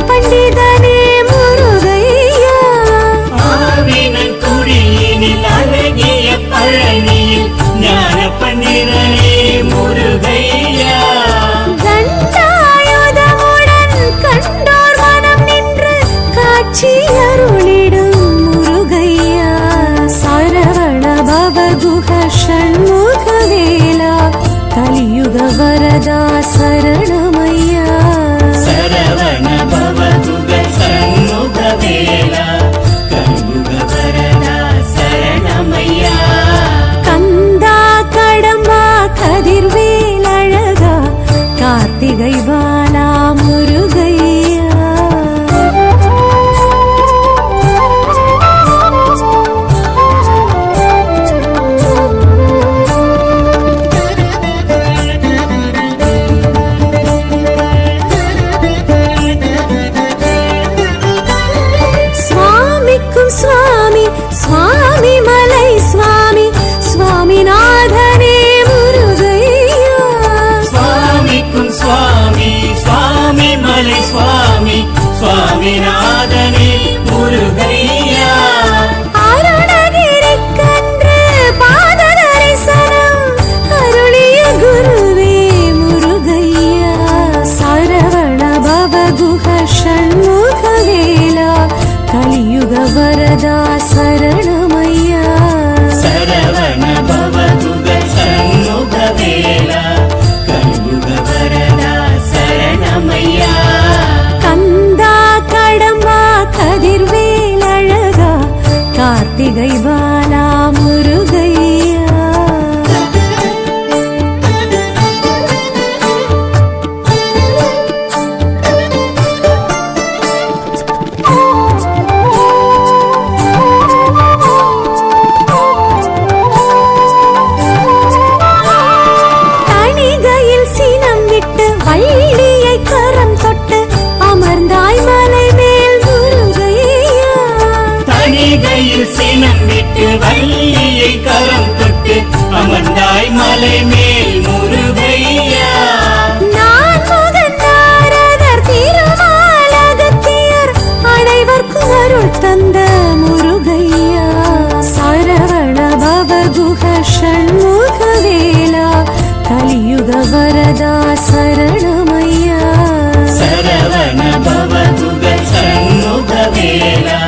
பண்டிதனே முருகையா, ஆவினன் குடியினில் கலியுக வரதா சரணமையா சரவண பவதுக சண்முக வேலா கலியுக வரதா சரணமையா கந்தா கடம்பா கதிர்வேல் அழகா கார்த்திகை பாலா முருகையா சுவாமி சுவாமி மலை சுவாமி சுவாமிநாதனே முருகையா சுவாமிக்கும் சுவாமி சுவாமி மலை சுவாமி சுவாமிநாதனே முருகையா அருணகிரி கன்று பாத தரிசனம் அருளிய குருவே முருகையா சரவண பவகுஹ ஷண்முக வேலா கலியுக வரதா சரணமையா சரவண பவதுக சண்முக வேலா கலியுக வரதா சரணமையா கந்தா கடம்பா கதிர்வேல் அழகா கார்த்திகை பாலா முருகையா வள்ளியை கரம் தொட்டு அமர்ந்தாய் மலை மேல் முருகையா தணிகையில் சினம் விட்டு வள்ளியை கரம் தொட்டு அமர்ந்தாய் மலை மேல் முருகையா நான் முகன் நாரதர் திருமாலகத்தியர் அனைவர்க்கும் அருள் தந்த முருகையா சரவண பவகுஹ ஷண்முக வேலா கலியுக வரதா சரணமையா சரவண பவதுக சண்முக வேலா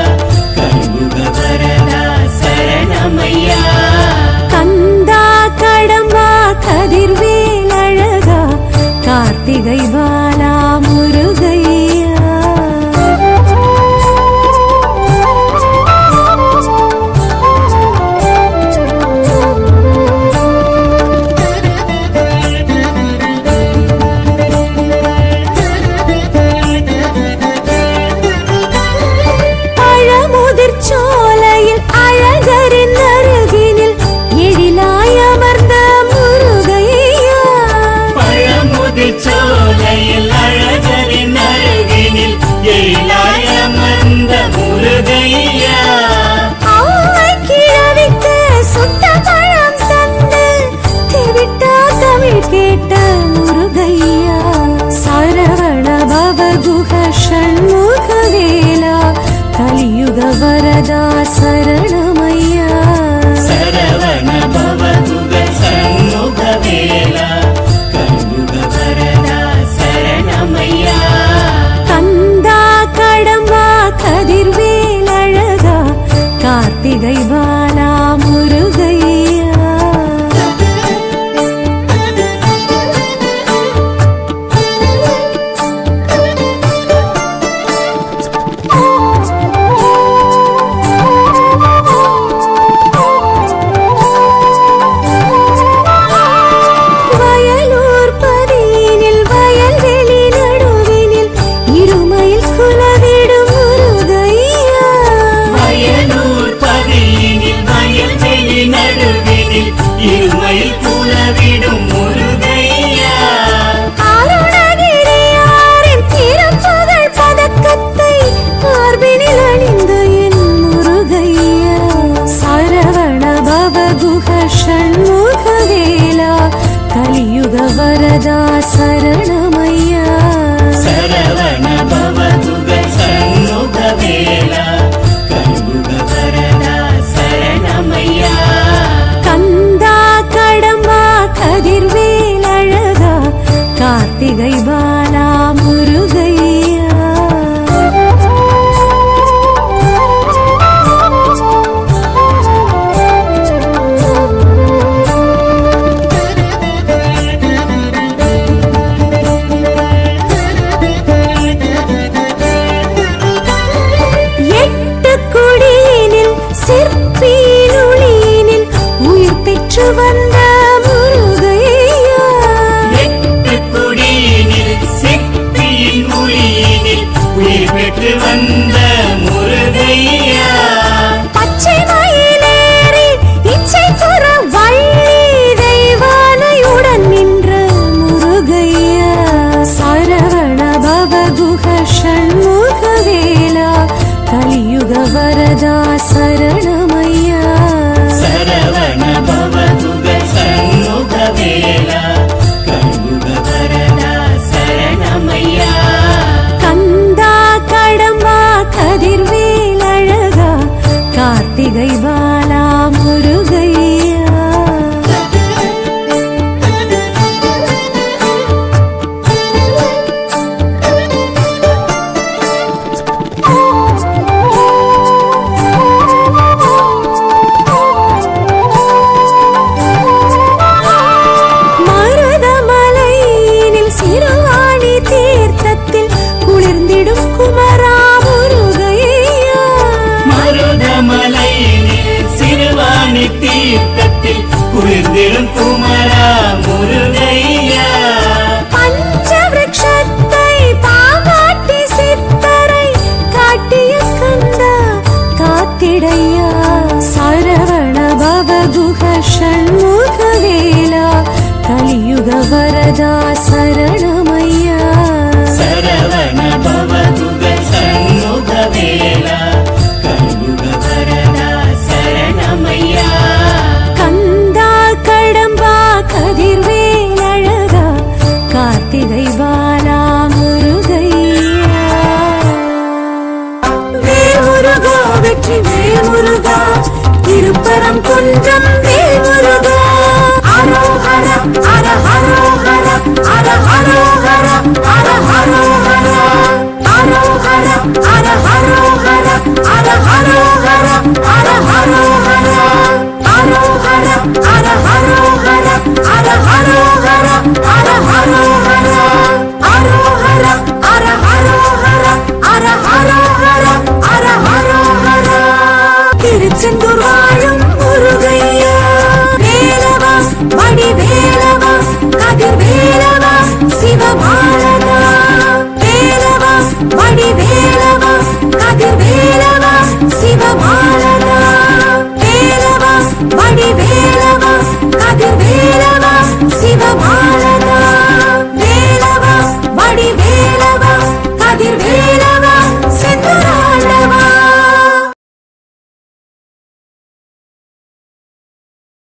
கலியுக வரதா சரணமையா கந்தா கடம்பா கதிர்வேல் அழகா கார்த்திகை பாலா முருகையா சோலையில் அழகரின் அருகினில் எழிலாய் அமர்ந்த முருகையா பழமுதிர் சோலையில் அழகரின் அருகினில் எழிலாய் அமர்ந்த முருகையா அவ்வை கிழவிக்கு சுட்ட பழம் தந்து தெவிட்டா தமிழ் கேட்ட முருகையா சரவண பவகுஹ ஷண்முக வேலா கலியுக வரதா சரணமையா சரவண பவதுக சண்முக வேலா கலியுக வரதா சரணமையா கந்தா கடம்பா கதிர்வேல் அழகா கார்த்திகை பாலா முருகையா இருமையில் புலவிடும் முருகையா அருணகிரியாரின் திருப்புகழ் பதக்கத்தை மார்பினில் அணிந்த என் முருகையா சரவண பவகுஹ ஷண்முக வேலா கலியுக வரதா சரணமையா சரவண பவதுக சண்முக வேலா கலியுக வரதா சரணமையா கந்தா கடம்பா கதிர்வேல் அழகா கார்த்திகை பாலா முருகையா பெற்று வந்த முருகையா பச்சை மயிலேறி இச்சை புற வள்ளி தெய்வானையுடன் நின்ற முருகையா சரவண பவகுக ஷண்முக வேலா கலியுக வரதா சரணமையா சரவண பவதுக சண்முக வேலா கண்முக வரதா சரணமையா கந்தா கடம்பா கதிர்வேல் அழகா கார்த்திகை பாலா முருகையா மருதமலையினில் சிறுவாணி தீர்த்தத்தில் குளிர்ந்திடும் குமரா முருகையா மருதமலையினில் சிறுவாணி தீர்த்தத்தில் குளிர்ந்திடும் குமரா முருகையா பஞ்சவிருட்சத்தை பாமாட்டி சித்தரை காட்டிய கந்தா காத்திடையா சரவண பவகுக ஷண்முக வேலா கலியுக வரதா சரணமையா சரவண பவதுக சண்முக வேலா